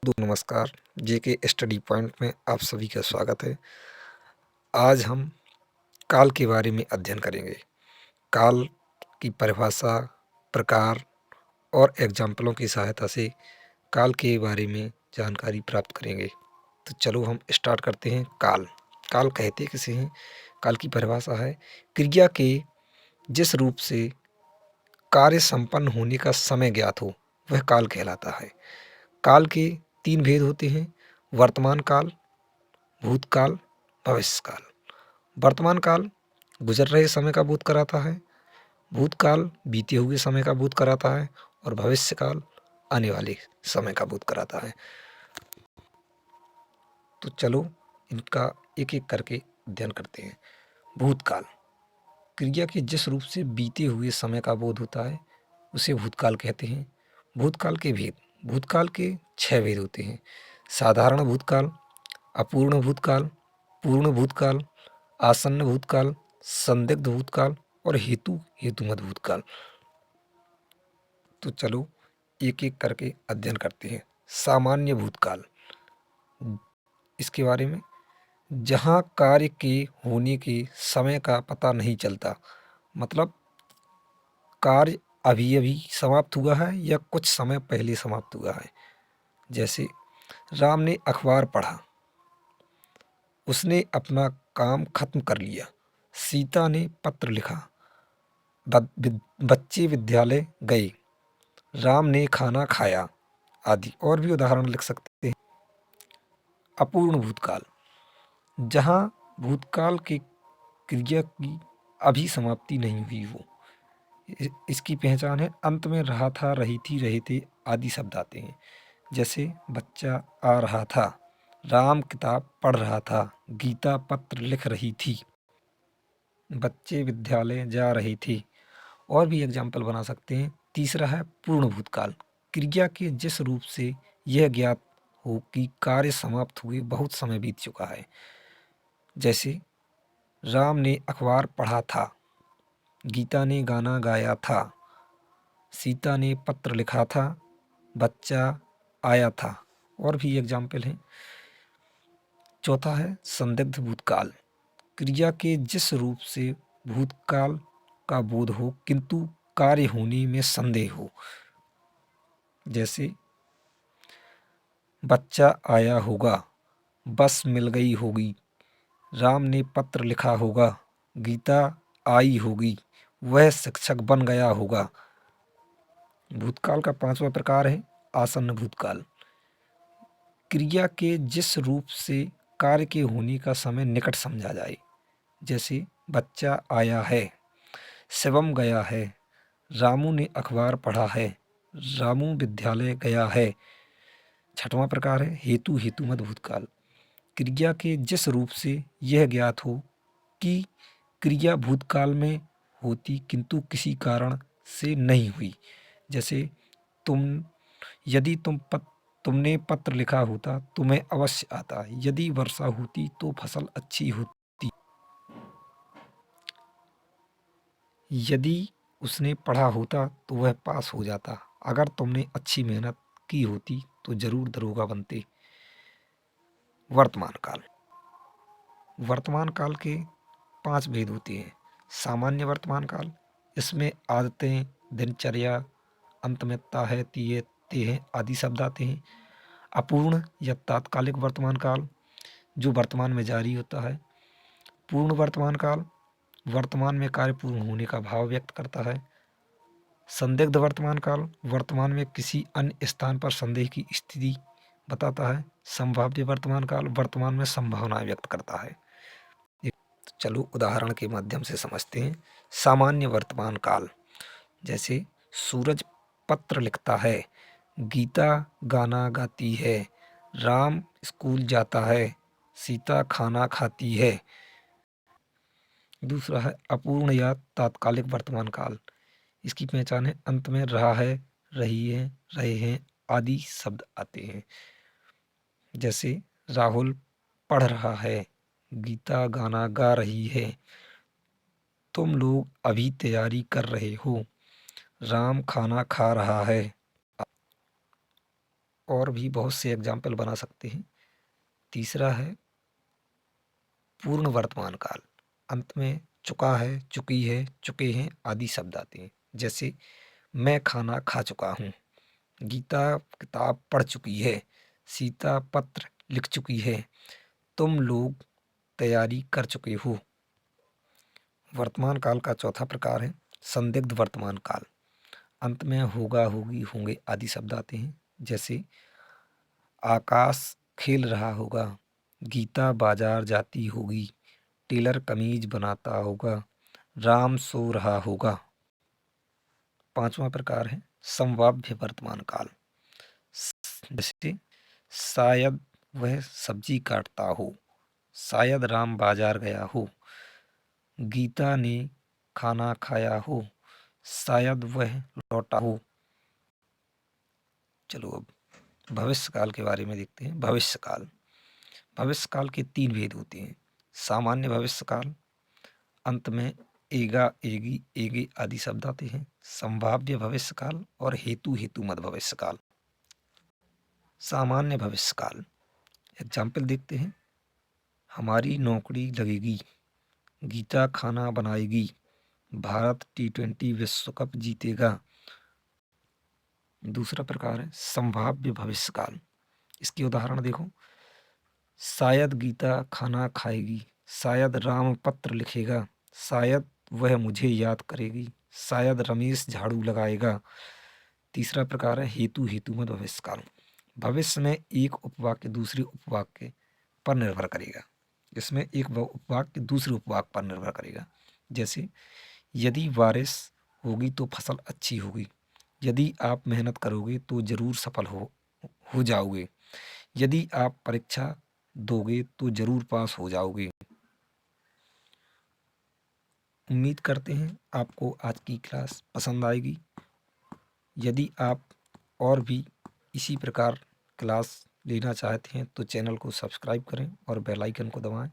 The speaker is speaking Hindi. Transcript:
नमस्कार। जेके स्टडी पॉइंट में आप सभी का स्वागत है। आज हम काल के बारे में अध्ययन करेंगे। काल की परिभाषा, प्रकार और एग्जाम्पलों की सहायता से काल के बारे में जानकारी प्राप्त करेंगे। तो चलो हम स्टार्ट करते हैं। काल काल कहते किसे हैं? काल की परिभाषा है क्रिया के जिस रूप से कार्य संपन्न होने का समय ज्ञात हो वह काल कहलाता है। काल के 3 भेद होते हैं: वर्तमान काल, भूतकाल, भविष्यकाल। वर्तमान काल गुजर रहे समय का बोध कराता है, भूतकाल बीते हुए समय का बोध कराता है और भविष्यकाल आने वाले समय का बोध कराता है। तो चलो इनका एक एक करके अध्ययन करते हैं। भूतकाल क्रिया के जिस रूप से बीते हुए समय का बोध होता है उसे भूतकाल कहते हैं। भूतकाल के भेद, भूतकाल के 6 भेद होते हैं: साधारण भूतकाल, अपूर्ण भूतकाल, पूर्ण भूतकाल, आसन्न भूतकाल, संदिग्ध भूतकाल और हेतुमत भूतकाल। तो चलो एक एक करके अध्ययन करते हैं। सामान्य भूतकाल, इसके बारे में जहाँ कार्य के होने के समय का पता नहीं चलता, मतलब कार्य अभी अभी समाप्त हुआ है या कुछ समय पहले समाप्त हुआ है। जैसे राम ने अखबार पढ़ा, उसने अपना काम खत्म कर लिया। सीता ने पत्र लिखा, बच्चे विद्यालय गए, राम ने खाना खाया आदि। और भी उदाहरण लिख सकते हैं। अपूर्ण भूतकाल, जहाँ भूतकाल की क्रिया की अभी समाप्ति नहीं हुई हो। इसकी पहचान है अंत में रहा था, रही थी, रहे थे आदि शब्द आते हैं। जैसे बच्चा आ रहा था, राम किताब पढ़ रहा था, गीता पत्र लिख रही थी, बच्चे विद्यालय जा रहे थे। और भी एग्जाम्पल बना सकते हैं। तीसरा है पूर्ण भूतकाल, क्रिया के जिस रूप से यह ज्ञात हो कि कार्य समाप्त हुए बहुत समय बीत चुका है। जैसे राम ने अखबार पढ़ा था, गीता ने गाना गाया था, सीता ने पत्र लिखा था, बच्चा आया था। और भी एग्जाम्पल हैं। चौथा है संदिग्ध भूतकाल, क्रिया के जिस रूप से भूतकाल का बोध हो किंतु कार्य होने में संदेह हो। जैसे बच्चा आया होगा, बस मिल गई होगी, राम ने पत्र लिखा होगा, गीता आई होगी, वह शिक्षक बन गया होगा। भूतकाल का 5वां प्रकार है आसन्न भूतकाल, क्रिया के जिस रूप से कार्य के होने का समय निकट समझा जाए। जैसे बच्चा आया है, शिवम गया है, रामू ने अखबार पढ़ा है, रामू विद्यालय गया है। 6वां प्रकार है हेतुमत भूतकाल, क्रिया के जिस रूप से यह ज्ञात हो कि क्रिया भूतकाल में होती किंतु किसी कारण से नहीं हुई। जैसे तुम यदि तुमने पत्र लिखा होता तो मैं अवश्य आता, यदि वर्षा होती तो फसल अच्छी होती, यदि उसने पढ़ा होता तो वह पास हो जाता, अगर तुमने अच्छी मेहनत की होती तो जरूर दरोगा बनते। वर्तमान काल, वर्तमान काल के 5 भेद होते हैं। सामान्य वर्तमान काल, इसमें आदतें, दिनचर्या, अंतमेत्ता है, ते हैं आदि शब्द आते हैं। अपूर्ण या तात्कालिक वर्तमान काल, जो वर्तमान में जारी होता है। पूर्ण वर्तमान काल, वर्तमान में कार्य पूर्ण होने का भाव व्यक्त करता है। संदिग्ध वर्तमान काल, वर्तमान में किसी अन्य स्थान पर संदेह की स्थिति बताता है। संभाव्य वर्तमान काल, वर्तमान में संभावनाएं व्यक्त करता है। चलो उदाहरण के माध्यम से समझते हैं। सामान्य वर्तमान काल, जैसे सूरज पत्र लिखता है, गीता गाना गाती है, राम स्कूल जाता है, सीता खाना खाती है। दूसरा है अपूर्ण या तात्कालिक वर्तमान काल, इसकी पहचान है अंत में रहा है, रही है, रहे हैं आदि शब्द आते हैं। जैसे राहुल पढ़ रहा है, गीता गाना गा रही है, तुम लोग अभी तैयारी कर रहे हो, राम खाना खा रहा है। और भी बहुत से एग्जाम्पल बना सकते हैं। तीसरा है पूर्ण वर्तमान काल। अंत में चुका है, चुकी है, चुके हैं आदि शब्द आते हैं। जैसे मैं खाना खा चुका हूँ, गीता किताब पढ़ चुकी है, सीता पत्र लिख चुकी है, तुम लोग तैयारी कर चुके हो। वर्तमान काल का चौथा प्रकार है संदिग्ध वर्तमान काल। अंत में होगा, होगी, होंगे आदि शब्द आते हैं। जैसे आकाश खेल रहा होगा, गीता बाजार जाती होगी, टेलर कमीज बनाता होगा, राम सो रहा होगा। पांचवा प्रकार है संभाव्य वर्तमान काल। जैसे शायद वह सब्जी काटता हो, शायद राम बाजार गया हो, गीता ने खाना खाया हो, शायद वह लौटा हो। चलो अब भविष्य काल के बारे में देखते हैं। भविष्य काल। भविष्य काल के तीन भेद होते हैं। सामान्य भविष्य काल, अंत में एगा, एगी, एगे आदि शब्द आते हैं। संभाव्य भविष्य काल और हेतु हेतुमत भविष्य काल। सामान्य भविष्य काल एग्जाम्पल देखते हैं। हमारी नौकरी लगेगी, गीता खाना बनाएगी, भारत T20 विश्व कप जीतेगा। दूसरा प्रकार है संभाव्य भविष्य काल। इसके उदाहरण देखो, शायद गीता खाना खाएगी, शायद राम पत्र लिखेगा, शायद वह मुझे याद करेगी, शायद रमेश झाड़ू लगाएगा। तीसरा प्रकार है हेतु हेतुमत भविष्य काल। भविष्य में एक उपवाक्य दूसरे उपवाक्य पर निर्भर करेगा। इसमें एक उपवाक्य दूसरे उपवाक्य पर निर्भर करेगा। जैसे यदि बारिश होगी तो फसल अच्छी होगी, यदि आप मेहनत करोगे तो जरूर सफल हो जाओगे, यदि आप परीक्षा दोगे तो जरूर पास हो जाओगे। उम्मीद करते हैं आपको आज की क्लास पसंद आएगी। यदि आप और भी इसी प्रकार क्लास लेना चाहते हैं तो चैनल को सब्सक्राइब करें और बेल आइकन को दबाएं।